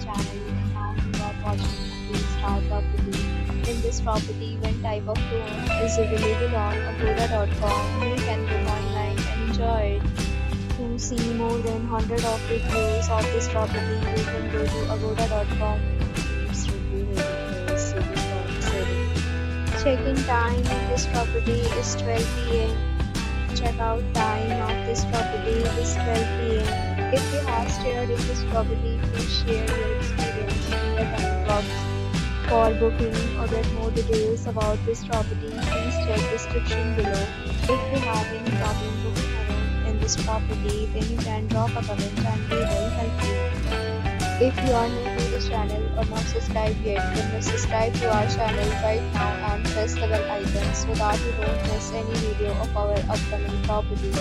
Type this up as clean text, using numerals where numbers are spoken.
channel, and now you are watching a 3-star property. In this property, one type of room is available on agoda.com. You can book online and enjoy it. To see more than 100 of reviews of this property, you can go to agoda.com. Its review rating is 7.7. Check-in time in this property is 12 p.m. Check-out time of this property is 12 p.m. If you have stayed in this property, please share your experience in the comment box. For booking or get more details about this property, please check description below. If you have any problem booking a room in this property, then you can drop a comment and we will help you. If you are new to this channel or not subscribed yet, then must subscribe to our channel right now and press the bell icon so that you don't miss any video of our upcoming property.